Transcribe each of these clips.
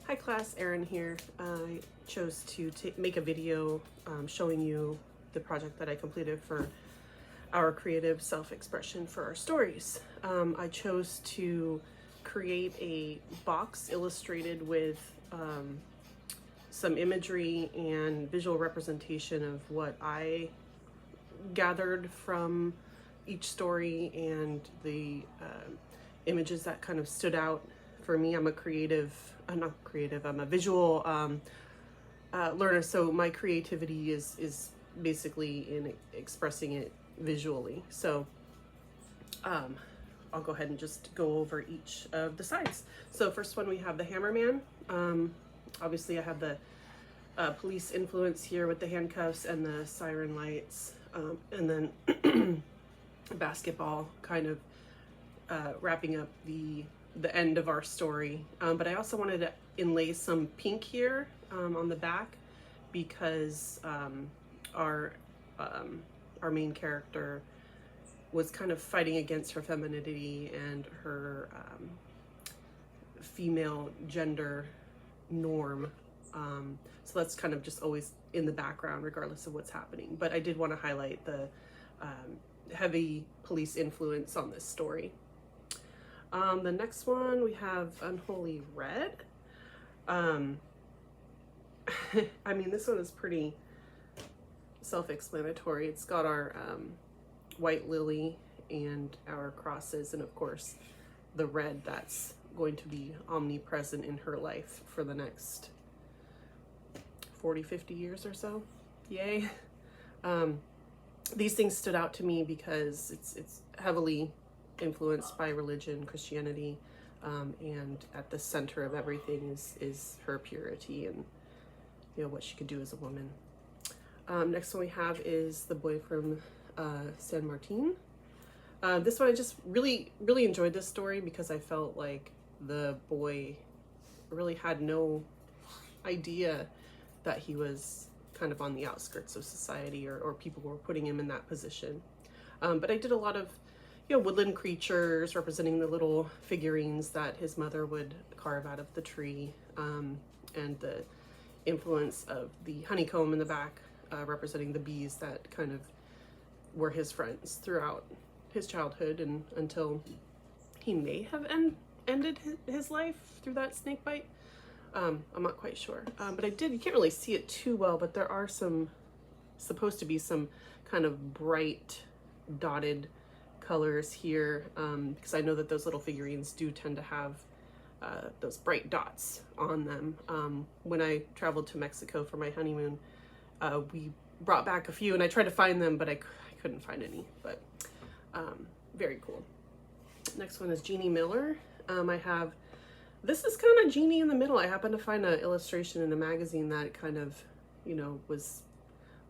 Hi class, Erin here. I chose to make a video showing you the project that I completed for our creative self-expression for our stories. I chose to create a box illustrated with some imagery and visual representation of what I gathered from each story and the images that kind of stood out for me. I'm a I'm a visual learner, so my creativity is basically in expressing it visually. So I'll go ahead and just go over each of the sides. So first one, we have the Hammerman. Obviously I have the police influence here with the handcuffs and the siren lights, and then basketball kind of wrapping up the end of our story. But I also wanted to inlay some pink here on the back because our main character was kind of fighting against her femininity and her female gender norm. So that's kind of just always in the background regardless of what's happening. But I did want to highlight the heavy police influence on this story. The next one, we have Unholy Red. I mean, this one is pretty self-explanatory. It's got our white lily and our crosses, and of course the red that's going to be omnipresent in her life for the next 40-50 years or so. Yay. These things stood out to me because it's heavily influenced by religion, Christianity, and at the center of everything is her purity and, you know, what she could do as a woman. Next one we have is The Boy from San Martin. This one, I just really enjoyed this story because I felt like the boy really had no idea that he was kind of on the outskirts of society, or people were putting him in that position. But I did a lot of, you know, woodland creatures representing the little figurines that his mother would carve out of the tree, and the influence of the honeycomb in the back, representing the bees that kind of were his friends throughout his childhood and until he may have ended his life through that snake bite. I'm not quite sure, but you can't really see it too well, but there are supposed to be some kind of bright dotted colors here, because I know that those little figurines do tend to have those bright dots on them. When I traveled to Mexico for my honeymoon, we brought back a few and I tried to find them, but I couldn't find any, but very cool. Next one is Jeannie Miller. This is kind of Jeannie in the middle. I happened to find an illustration in a magazine that kind of, you know, was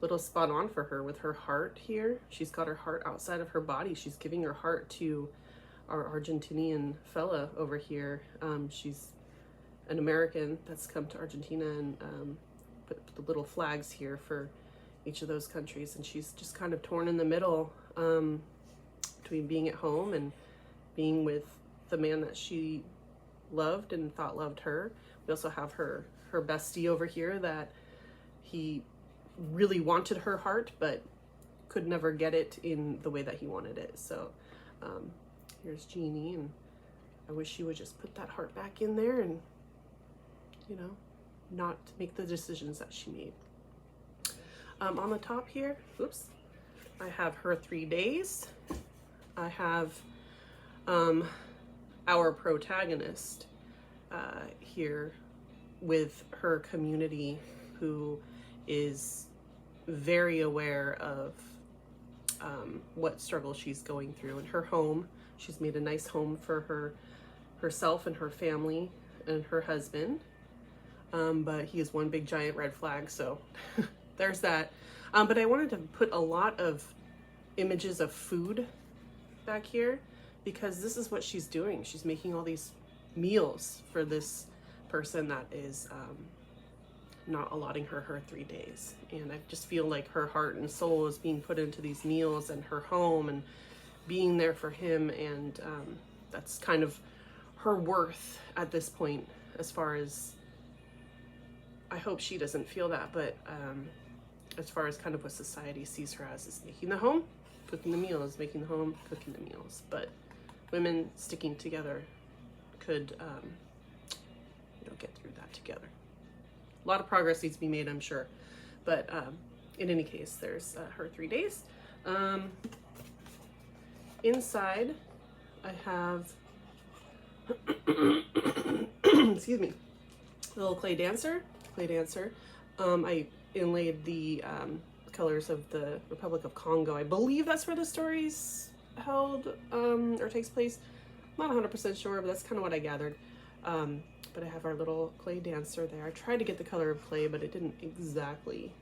a little spot on for her with her heart here. She's got her heart outside of her body. She's giving her heart to our Argentinian fella over here. She's an American that's come to Argentina and put the little flags here for each of those countries. And she's just kind of torn in the middle between being at home and being with the man that she loved and thought loved her. We also have her bestie over here that he really wanted her heart but could never get it in the way that he wanted it. So here's Jeannie, and I wish she would just put that heart back in there and, you know, not make the decisions that she made. On the top here, oops, I have her 3 days. I have our protagonist here with her community, who is very aware of what struggle she's going through in her home. She's made a nice home for herself and her family and her husband, but he is one big giant red flag, so there's that. But I wanted to put a lot of images of food back here because this is what she's doing. She's making all these meals for this person that is not allotting her 3 days. And I just feel like her heart and soul is being put into these meals and her home and being there for him. And that's kind of her worth at this point as far as I hope she doesn't feel that, but as far as kind of what society sees her as is making the home, cooking the meals, making the home, cooking the meals. But women sticking together could, get through that together. A lot of progress needs to be made, I'm sure. But in any case, there's her 3 days. Inside, I have, excuse me, a little clay dancer. I inlaid the colors of the Republic of Congo. I believe that's where the story's held or takes place. I'm not 100% sure, but that's kind of what I gathered. But I have our little clay dancer there. I tried to get the color of clay, but it didn't exactly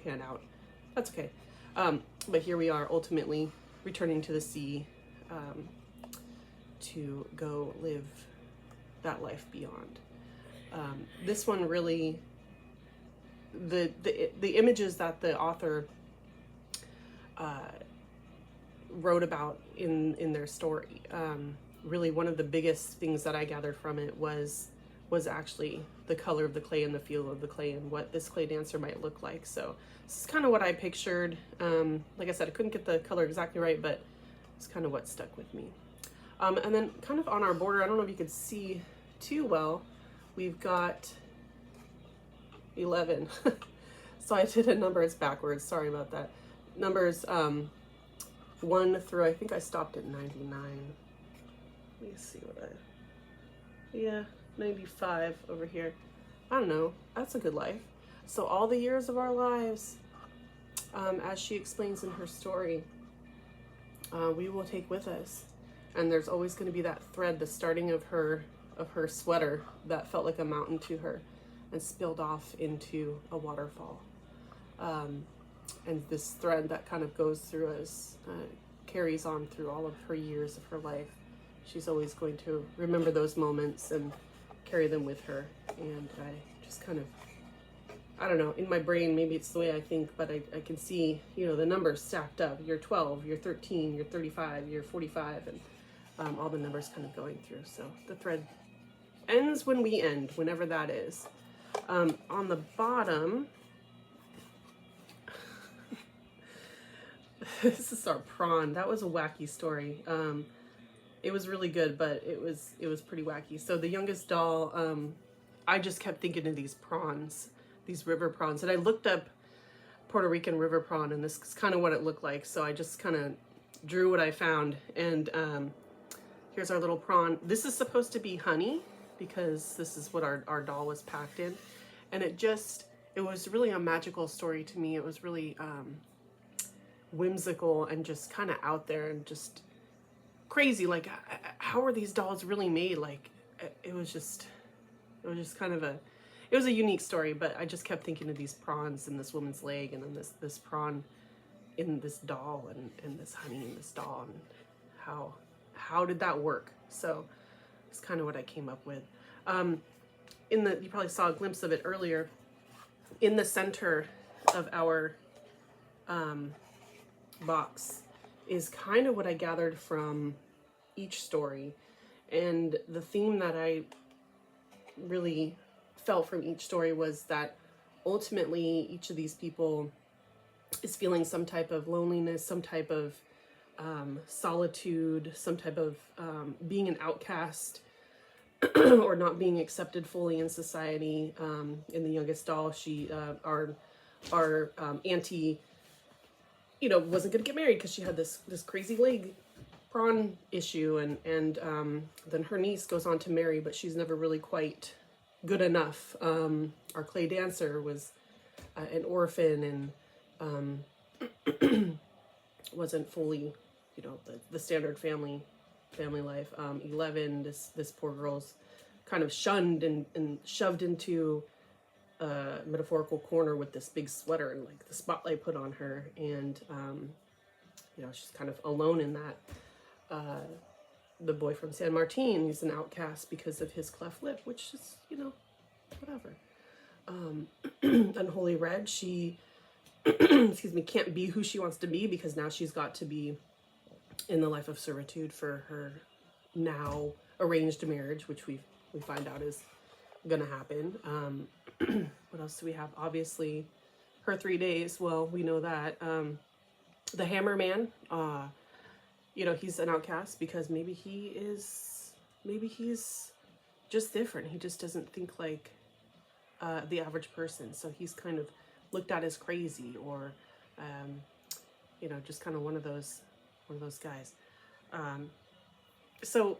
pan out. That's okay. But here we are, ultimately returning to the sea to go live that life beyond. This one really, the images that the author wrote about in their story, really one of the biggest things that I gathered from it was actually the color of the clay and the feel of the clay and what this clay dancer might look like. So this is kind of what I pictured. Like I said, I couldn't get the color exactly right, but it's kind of what stuck with me. And then kind of on our border, I don't know if you could see too well, we've got 11. So I did a numbers backwards, sorry about that. Numbers 1 through, I think I stopped at 99. Let me see what yeah, 95 over here. I don't know, that's a good life. So all the years of our lives, as she explains in her story, we will take with us. And there's always going to be that thread, the starting of her sweater that felt like a mountain to her and spilled off into a waterfall. And this thread that kind of goes through us, carries on through all of her years of her life. She's always going to remember those moments and carry them with her. And I just kind of, I don't know, in my brain, maybe it's the way I think, but I can see, the numbers stacked up. You're 12, you're 13, you're 35, you're 45, and all the numbers kind of going through. So the thread ends when we end, whenever that is. On the bottom, this is our prawn. That was a wacky story. It was really good, but it was pretty wacky. So the youngest doll, I just kept thinking of these prawns, these river prawns, and I looked up Puerto Rican river prawn, and this is kind of what it looked like. So I just kind of drew what I found, and here's our little prawn. This is supposed to be honey, because this is what our doll was packed in, and it was really a magical story to me. It was really whimsical and just kind of out there and just crazy. Like, how are these dolls really made? Like, it was just kind of it was a unique story. But I just kept thinking of these prawns in this woman's leg, and then this prawn in this doll, and this honey in this doll, and how did that work? So it's kind of what I came up with. You probably saw a glimpse of it earlier. In the center of our box is kind of what I gathered from each story, and the theme that I really felt from each story was that ultimately each of these people is feeling some type of loneliness, some type of solitude, some type of being an outcast or not being accepted fully in society. In the youngest doll, she our auntie, wasn't gonna get married because she had this crazy leg prawn issue, and then her niece goes on to marry, but she's never really quite good enough. Our clay dancer was an orphan and wasn't fully, the standard family life. 11, this poor girl's kind of shunned and shoved into a metaphorical corner with this big sweater and like the spotlight put on her, and she's kind of alone in that. The boy from San Martin, he's an outcast because of his cleft lip, which is, whatever. Unholy Red, she excuse me, can't be who she wants to be because now she's got to be in the life of servitude for her now arranged marriage, which we find out is gonna happen. What else do we have? Obviously, her 3 days. Well, we know that. The Hammer Man, you know, he's an outcast because maybe he's just different. He just doesn't think like the average person. So he's kind of looked at as crazy, or, you know, just kind of one of those guys. So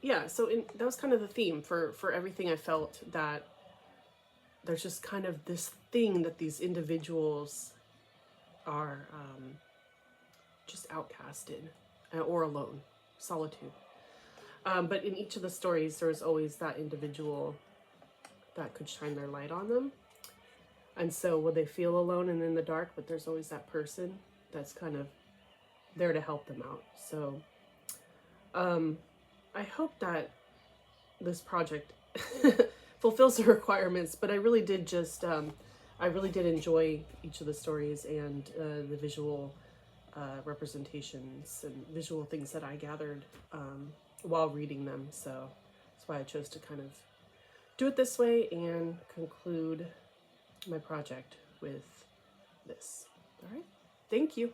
yeah, so that was kind of the theme for everything. I felt that there's just kind of this thing that these individuals are just outcasted or alone, solitude. But in each of the stories, there was always that individual that could shine their light on them. And so would they feel alone and in the dark, but there's always that person that's kind of there to help them out. So I hope that this project fulfills the requirements, but I really did just, I really did enjoy each of the stories and the visual representations and visual things that I gathered while reading them. So that's why I chose to kind of do it this way and conclude my project with this. All right. Thank you.